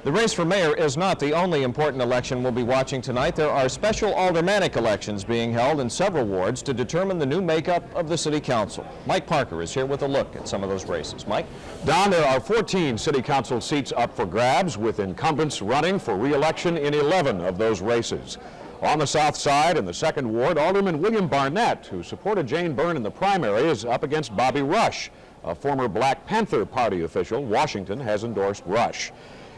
The race for mayor is not the only important election we'll be watching tonight. There are special aldermanic elections being held in several wards to determine the new makeup of the city council. Mike Parker is here with a look at some of those races. Mike? Don, there are 14 city council seats up for grabs, with incumbents running for re-election in 11 of those races. On the south side, in the second ward, Alderman William Barnett, who supported Jane Byrne in the primary, is up against Bobby Rush, a former Black Panther Party official. Washington has endorsed Rush.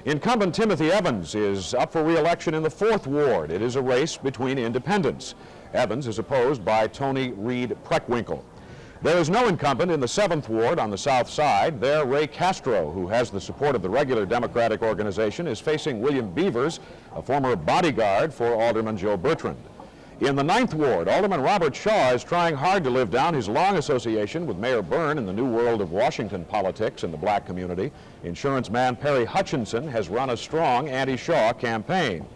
Incumbent Timothy Evans is up for re-election in the fourth ward. It is a race between independents. Evans is opposed by Tony Reed Preckwinkle. There is no incumbent in the seventh ward on the south side. There, Ray Castro, who has the support of the regular Democratic organization, is facing William Beavers, a former bodyguard for Alderman Joe Bertrand. In the ninth ward, Alderman Robert Shaw is trying hard to live down his long association with Mayor Byrne in the new world of Washington politics in the black community. Insurance man Perry Hutchinson has run a strong anti-Shaw campaign.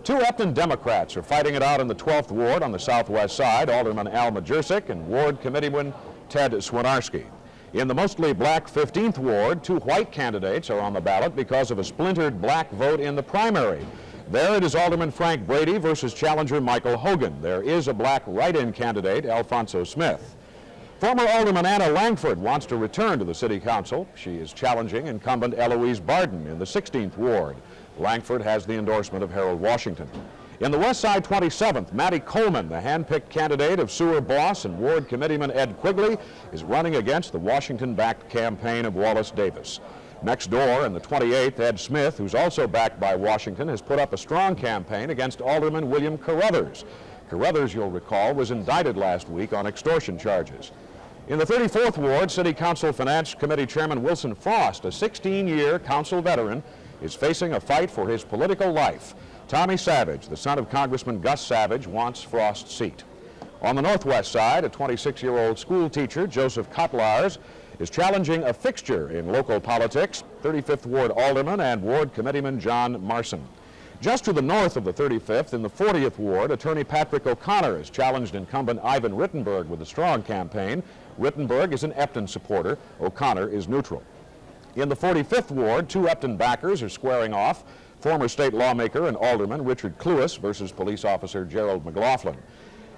Two Epton Democrats are fighting it out in the 12th ward on the southwest side, Alderman Al Majersic and Ward Committeeman Ted Swinarski. In the mostly black 15th ward, two white candidates are on the ballot because of a splintered black vote in the primary. There it is Alderman Frank Brady versus challenger Michael Hogan. There is a black write-in candidate, Alfonso Smith. Former Alderman Anna Langford wants to return to the city council. She is challenging incumbent Eloise Barden in the 16th ward. Langford has the endorsement of Harold Washington. In the West Side 27th, Matty Coleman, the hand-picked candidate of sewer boss and ward committeeman Ed Quigley, is running against the Washington-backed campaign of Wallace Davis. Next door, in the 28th, Ed Smith, who's also backed by Washington, has put up a strong campaign against Alderman William Carruthers. Carruthers, you'll recall, was indicted last week on extortion charges. In the 34th Ward, City Council Finance Committee Chairman Wilson Frost, a 16-year council veteran, is facing a fight for his political life. Tommy Savage, the son of Congressman Gus Savage, wants Frost's seat. On the northwest side, a 26-year-old school teacher, Joseph Kotlars, is challenging a fixture in local politics, 35th Ward Alderman and Ward Committeeman John Marson. Just to the north of the 35th, in the 40th Ward, Attorney Patrick O'Connor has challenged incumbent Ivan Rittenberg with a strong campaign. Rittenberg is an Epton supporter. O'Connor is neutral. In the 45th Ward, two Epton backers are squaring off, former state lawmaker and alderman Richard Cluess versus police officer Gerald McLaughlin.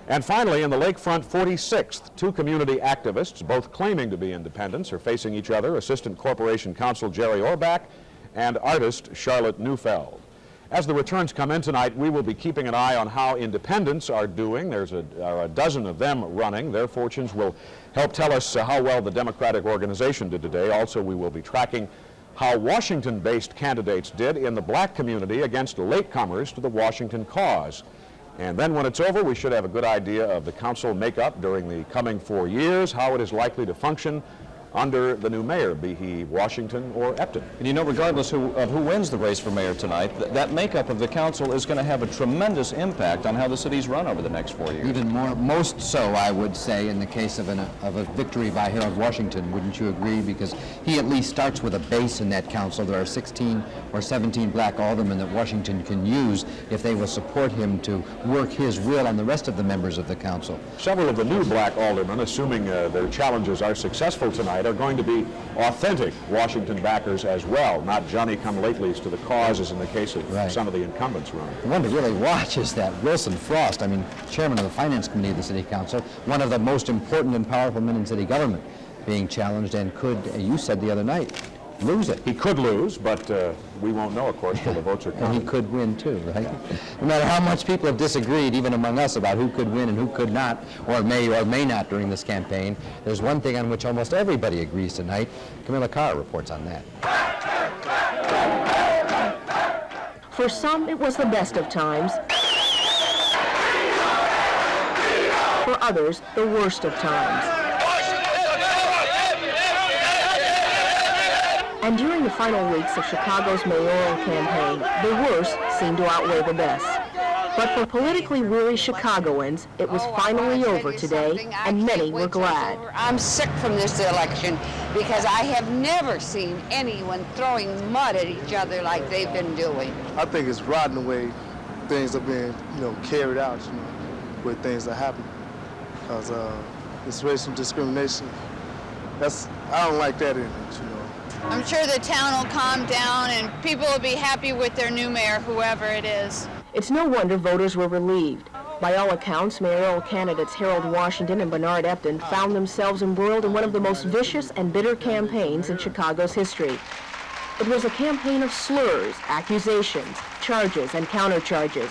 And finally, in the Lakefront 46th, two community activists, both claiming to be independents, are facing each other, Assistant Corporation Counsel Jerry Orbach and artist Charlotte Neufeld. As the returns come in tonight, we will be keeping an eye on how independents are doing. There's a dozen of them running. Their fortunes will help tell us how well the Democratic organization did today. Also, we will be tracking how Washington-based candidates did in the black community against latecomers to the Washington cause. And then when it's over, we should have a good idea of the council makeup during the coming 4 years, how it is likely to function under the new mayor, be he Washington or Epton. And you know, regardless of who wins the race for mayor tonight, that makeup of the council is going to have a tremendous impact on how the city's run over the next 4 years. Even more, most so, I would say, in the case of a victory by Harold Washington. Wouldn't you agree? Because he at least starts with a base in that council. There are 16 or 17 black aldermen that Washington can use if they will support him to work his will on the rest of the members of the council. Several of the new black aldermen, assuming their challenges are successful tonight, are going to be authentic Washington backers as well, not Johnny-come-latelys to the cause as in the case of some of the incumbents running. The one to really watch is that Wilson Frost, chairman of the Finance Committee of the City Council, one of the most important and powerful men in city government, being challenged and could, you said the other night, lose it. He could lose, but we won't know, of course, till the votes are counted. And he could win too, right? No matter how much people have disagreed, even among us, about who could win and who could not, or may not during this campaign, there's one thing on which almost everybody agrees tonight. Camilla Carr reports on that. For some, it was the best of times. For others, the worst of times. And during the final weeks of Chicago's mayoral campaign, the worst seemed to outweigh the best. But for politically weary Chicagoans, it was finally over today, and many were glad. I'm sick from this election because I have never seen anyone throwing mud at each other like they've been doing. I think it's rotten the way things are being, carried out, where things are happening. Because this racial discrimination, I don't like that in it, I'm sure the town will calm down and people will be happy with their new mayor, whoever it is. It's no wonder voters were relieved. By all accounts, mayoral candidates Harold Washington and Bernard Epton found themselves embroiled in one of the most vicious and bitter campaigns in Chicago's history. It was a campaign of slurs, accusations, charges, and countercharges.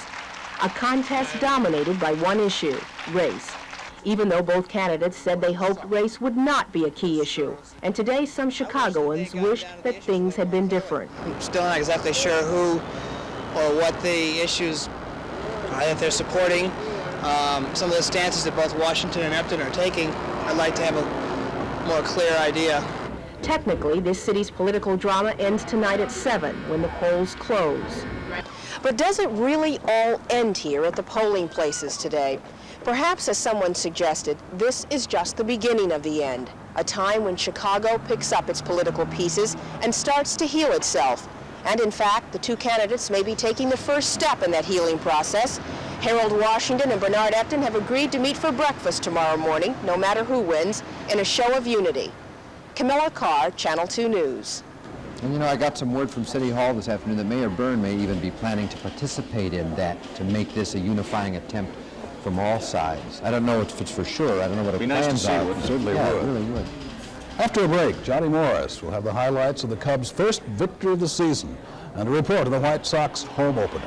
A contest dominated by one issue, race. Even though both candidates said they hoped race would not be a key issue. And today, some Chicagoans wished that things had been different. I'm still not exactly sure who or what the issues that they're supporting. Some of the stances that both Washington and Epton are taking, I'd like to have a more clear idea. Technically, this city's political drama ends tonight at 7 when the polls close. But does it really all end here at the polling places today? Perhaps, as someone suggested, this is just the beginning of the end, a time when Chicago picks up its political pieces and starts to heal itself. And in fact, the two candidates may be taking the first step in that healing process. Harold Washington and Bernard Epton have agreed to meet for breakfast tomorrow morning, no matter who wins, in a show of unity. Camilla Carr, Channel 2 News. And you know, I got some word from City Hall this afternoon that Mayor Byrne may even be planning to participate in that, to make this a unifying attempt from all sides. I don't know if it's for sure. I don't know what the plans are. It certainly yeah, would. it really would. After a break, Johnny Morris will have the highlights of the Cubs' first victory of the season and a report of the White Sox home opener.